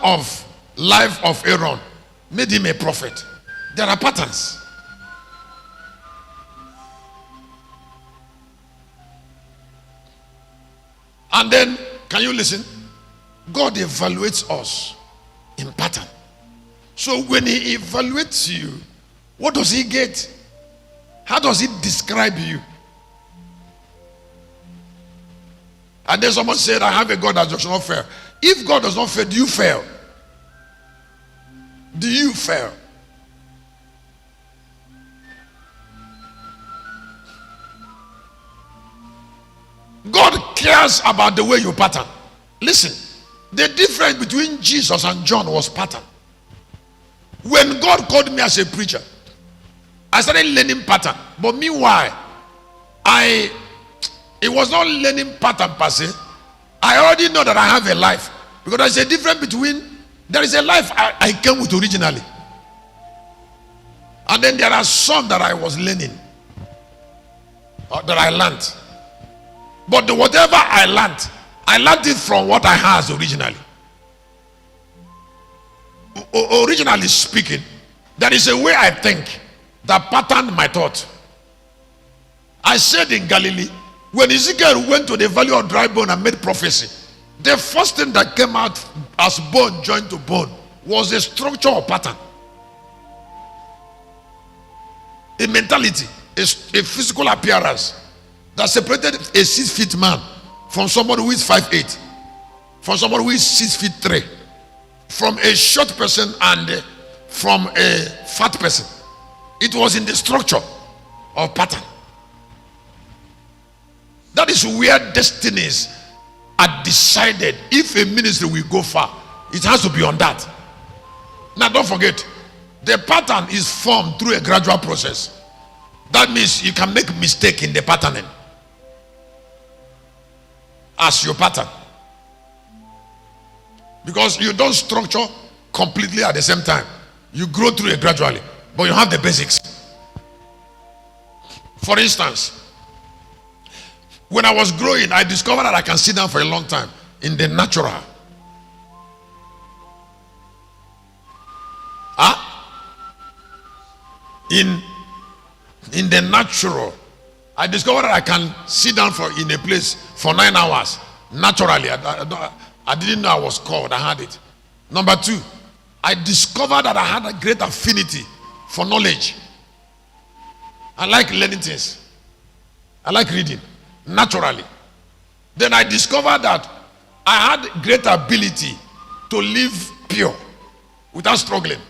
of life of Aaron made him a prophet. There are patterns. And then, can you listen? God evaluates us in pattern. So when he evaluates you, what does he get? How does he describe you? And then someone said, I have a God that does not fail. If God does not fail, do you fail? Do you fail? God cares about the way you pattern. Listen, the difference between Jesus and John was pattern. When God called me as a preacher, I started learning pattern. But meanwhile, it was not learning pattern per se. I already know that I have a life. Because there's a difference between, there is a life I came with originally. And then there are some that I was learning. That I learned. But whatever I learned it from what I had originally. Originally speaking, there is a way I think that patterned my thought. I said in Galilee, when Ezekiel went to the valley of dry bone and made prophecy, the first thing that came out as bone joined to bone was a structure or pattern. A mentality, a physical appearance that separated a 6 feet man from somebody who is 5'8", from somebody who is 6'3", from a short person and from a fat person. It was in the structure of pattern. That is where destinies are decided. If a ministry will go far, it has to be on that. Now don't forget, the pattern is formed through a gradual process. That means you can make mistake in the patterning as your pattern, because you don't structure completely at the same time. You grow through it gradually, but you have the basics. For instance, when I was growing, I discovered that I can sit down for a long time in the natural. In the natural, I discovered that I can sit down in a place for 9 hours naturally. I didn't know I was called. I had it. Number 2, I discovered that I had a great affinity for knowledge. I like learning things. I like reading naturally. Then I discovered that I had great ability to live pure without struggling.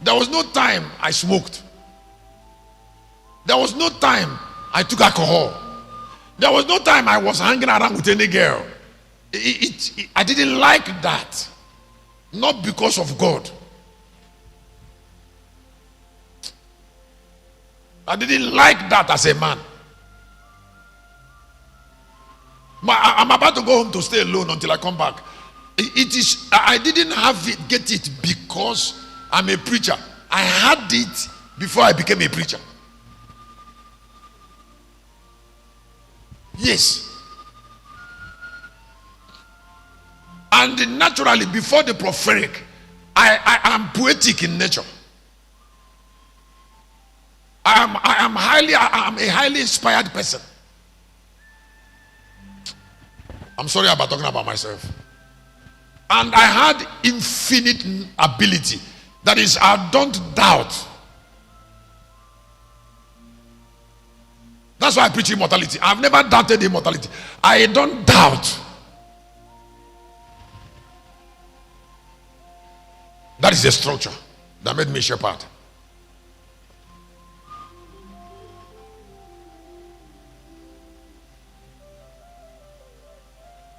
There was no time I smoked. There was no time I took alcohol. There was no time I was hanging around with any girl. I didn't like that. Not because of God. I didn't like that as a man. I'm about to go home to stay alone until I come back. I didn't get it because I'm a preacher. I had it before I became a preacher. Yes. And naturally, before the prophetic, I am poetic in nature. I am a highly inspired person. I'm sorry about talking about myself. And I had infinite ability. That is, I don't doubt. That's why I preach immortality. I've never doubted immortality. I don't doubt. That is the structure that made me shepherd.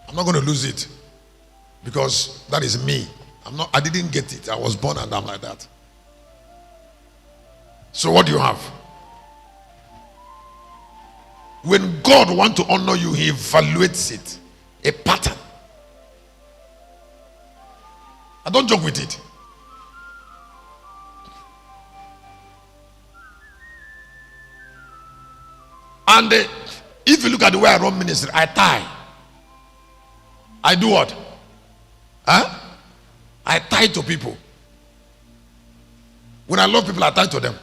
I'm not going to lose it because that is me. I didn't get it. I was born and I'm like that. So what do you have? When God wants to honor you, he evaluates it. A pattern. I don't joke with it. And if you look at the way I run ministry, I tie. I do what? tied to people. When I love people, I tie to them.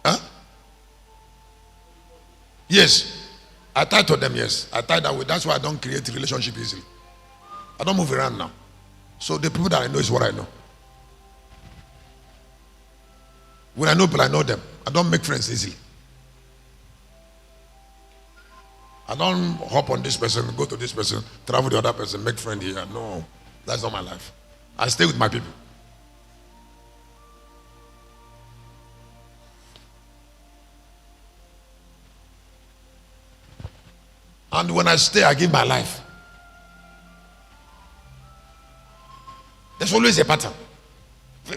Huh? Yes. I tie to them, yes. I tie that way. That's why I don't create a relationship easily. I don't move around now. So the people that I know is what I know. When I know people, I know them. I don't make friends easily. I don't hop on this person, go to this person, travel to the other person, make friends here. No, that's not my life. I stay with my people. And when I stay, I give my life. There's always a pattern.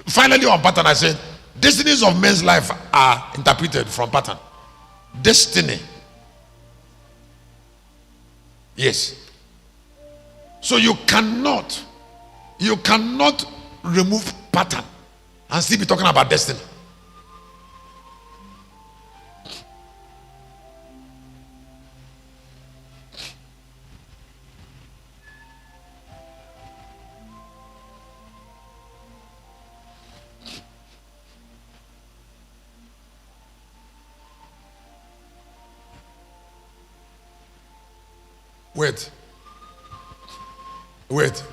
Finally, on pattern, I said, destinies of men's life are interpreted from pattern. Destiny. Yes. So you cannot remove pattern and still be talking about destiny. Wait.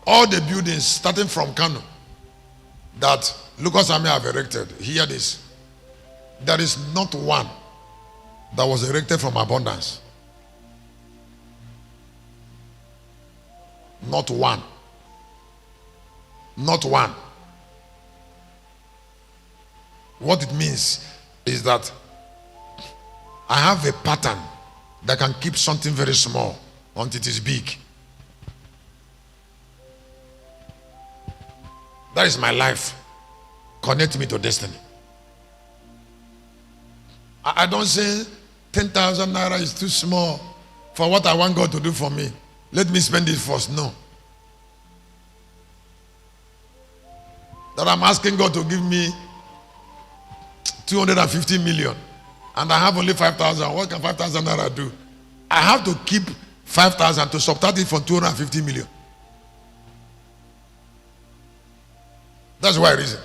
All the buildings starting from Kano that Lucas and me have erected, hear this. There is not one that was erected from abundance. Not one. Not one. What it means is that I have a pattern that can keep something very small until it is big. That is my life. Connect me to destiny. I don't say 10,000 naira is too small for what I want God to do for me. Let me spend it first. No. That I'm asking God to give me 250 million and I have only 5,000. What can 5,000 naira do? I have to keep 5,000 to subtract it from 250 million. That's why I reason.